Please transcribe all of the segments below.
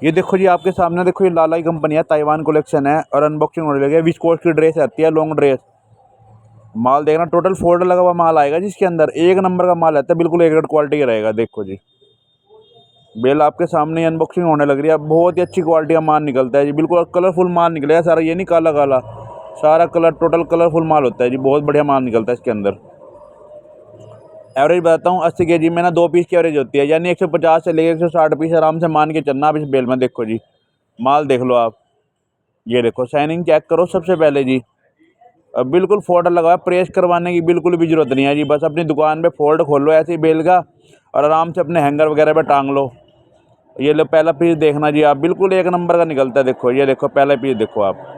ये देखो जी आपके सामने देखो, ये लाला की कंपनी है, ताइवान कलेक्शन है और अनबॉक्सिंग होने लगी है। विस्कोस की ड्रेस आती है, लॉन्ग ड्रेस। माल देखना, टोटल फोल्डर लगा हुआ माल आएगा जिसके अंदर एक नंबर का माल आता है, बिल्कुल एक रेट क्वालिटी का रहेगा। देखो जी बेल आपके सामने अनबॉक्सिंग होने लग रही है। बहुत ही अच्छी क्वालिटी का माल निकलता है जी, बिल्कुल कलरफुल माल निकलेगा सारा, ये नहीं काला काला, सारा कलर टोटल कलरफुल माल होता है जी। बहुत बढ़िया माल निकलता है इसके अंदर। एवरेज बताता हूँ, 80 केजी में ना 2 पीस की एवरेज होती है, यानी 150 से लेकर 160 पीस आराम से मान के चलना आप इस बेल में। देखो जी माल देख लो आप, ये देखो शाइनिंग चेक करो सबसे पहले जी। अब बिल्कुल फोल्डर लगा है, प्रेस करवाने की बिल्कुल भी जरूरत नहीं है जी। बस अपनी दुकान पे फोल्ड खोल लो ऐसे ही बेल का और आराम से अपने हैंगर वगैरह पे टांग लो। ये लो पहला पीस देखना जी आप, बिल्कुल एक नंबर का निकलता है। देखो ये देखो पहला पीस देखो आप,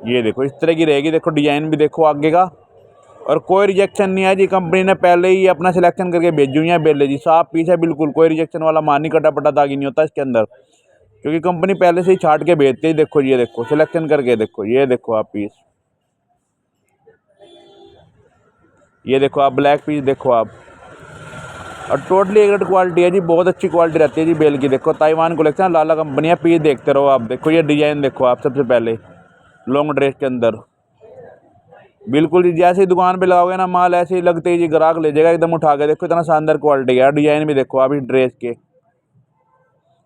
ये देखो इस तरह की रहेगी। देखो डिजाइन भी देखो आगे का, और कोई रिजेक्शन नहीं है जी। कंपनी ने पहले ही अपना सिलेक्शन करके भेजी हुई है बेले जी, साफ पीस है बिल्कुल, कोई रिजेक्शन वाला माल नहीं, कटा पटा दागी नहीं होता इसके अंदर, क्योंकि कंपनी पहले से ही छाट के भेजती है। देखो ये देखो सिलेक्शन करके, देखो ये देखो आप पीस, ये देखो आप ब्लैक पीस देखो आप, और टोटली एक रेट क्वालिटी है जी, बहुत अच्छी क्वालिटी रहती है जी बेल की। देखो ताइवान कलेक्शन, लाला कंपनी है, पीस देखते रहो आप। देखो ये डिजाइन देखो आप सबसे पहले, लॉन्ग ड्रेस के अंदर बिल्कुल जी, जैसे ही दुकान पे लगाओगे ना माल, ऐसे ही लगते ही जी ग्राहक ले जाएगा एकदम उठा के। देखो इतना शानदार क्वालिटी है, डिजाइन भी देखो आप इस ड्रेस के।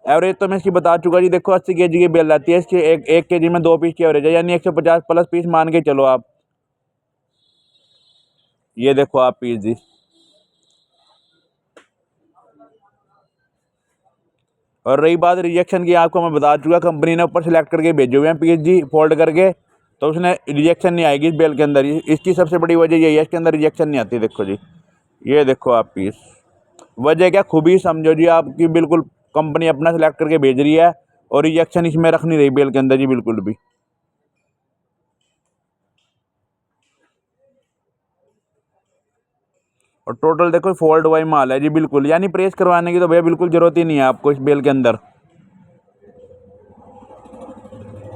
एवरेज तो मैं इसकी बता चुका जी। देखो 80 केजी की बेल आती है इसकी, एक केजी में 2 पीस की एवरेज है, यानी 150 प्लस पीस मान के चलो आप। ये देखो आप पीस जी, और रही बात रिजेक्शन की, आपको मैं बता चुका, कंपनी ने ऊपर सेलेक्ट करके भेजे हुए हैं पीस जी फोल्ड करके, तो उसने रिजेक्शन नहीं आएगी इस बेल के अंदर। इसकी सबसे बड़ी वजह यही है, इसके अंदर रिजेक्शन नहीं आती। देखो जी ये देखो आप पीस, वजह क्या, खूबी समझो जी आपकी, बिल्कुल कंपनी अपना सेलेक्ट करके भेज रही है और रिजेक्शन इसमें रख नहीं रही बेल के अंदर जी, बिल्कुल भी। और टोटल देखो फोल्ड वाई माल है जी बिल्कुल, यानी प्रेस करवाने की तो भैया बिल्कुल जरूरत ही नहीं है आपको इस बेल के अंदर।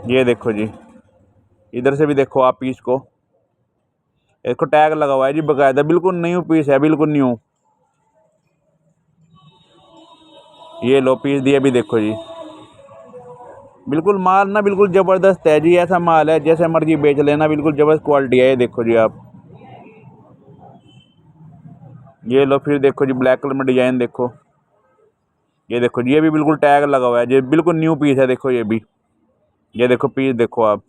ये देखो जी, इधर से भी देखो आप पीस को, इसको टैग लगा हुआ है जी बकायदा, बिल्कुल न्यू पीस है, बिल्कुल न्यू। ये लो पीस दिए भी देखो जी, बिल्कुल माल ना बिल्कुल ज़बरदस्त है जी, ऐसा माल है जैसे मर्जी बेच लेना, बिल्कुल ज़बरदस्त क्वालिटी है। ये देखो जी आप, ये लो फिर देखो जी ब्लैक कलर में डिजाइन देखो, ये देखो जी ये भी बिल्कुल टैग लगा हुआ है जी, बिल्कुल न्यू पीस है। देखो ये भी, ये देखो पीस देखो आप,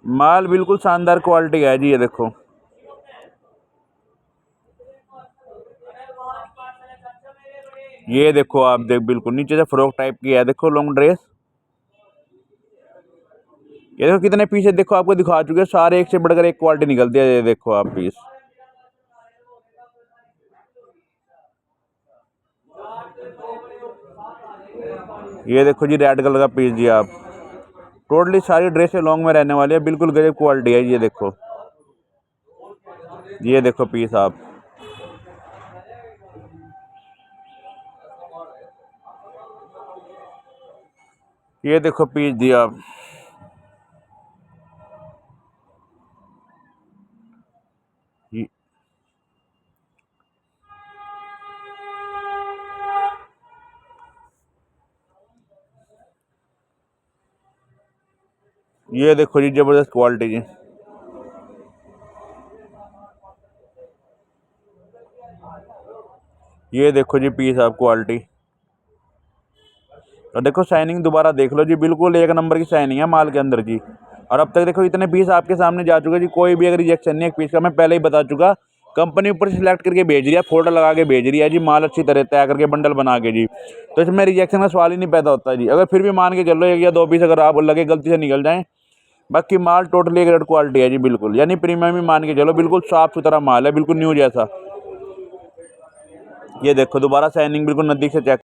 माल बिल्कुल शानदार क्वालिटी का है जी। ये देखो, ये देखो आप देख, बिल्कुल नीचे से फ्रॉक टाइप की है, देखो लॉन्ग ड्रेस। ये देखो कितने पीस है, देखो आपको दिखा चुके हैं सारे, एक से बढ़कर एक क्वालिटी निकलती है। ये देखो आप पीस, ये देखो जी रेड कलर का पीस जी आप, टोटली सारी ड्रेसें लॉन्ग में रहने वाली है, बिल्कुल गजब क्वालिटी है। ये देखो, ये देखो पीस आप, ये देखो पीस जी आप, ये ये देखो जी जबरदस्त क्वालिटी जी, ये देखो जी पीस आप क्वालिटी, और देखो शाइनिंग दोबारा देख लो जी, बिल्कुल एक नंबर की शाइनिंग है माल के अंदर जी। और अब तक देखो इतने पीस आपके सामने जा चुके जी, कोई भी अगर रिजेक्शन नहीं है एक पीस का, मैं पहले ही बता चुका। कंपनी ऊपर से सिलेक्ट करके भेज रही है, फोल्डर लगा के भेज रही है जी, माल अच्छी तरह तय करके बंडल बना के जी, तो इसमें रिजेक्शन का सवाल ही नहीं पैदा होता जी। अगर फिर भी मान के चलो 1 या 2 पीस अगर आप लगे गलती से निकल जाएँ, बाकी माल टोटली एक रेट क्वालिटी है जी बिल्कुल, यानी प्रीमियम ही मान के चलो, बिल्कुल साफ सुथरा माल है, बिल्कुल न्यू जैसा। ये देखो दोबारा शाइनिंग बिल्कुल नज़दीक से चेक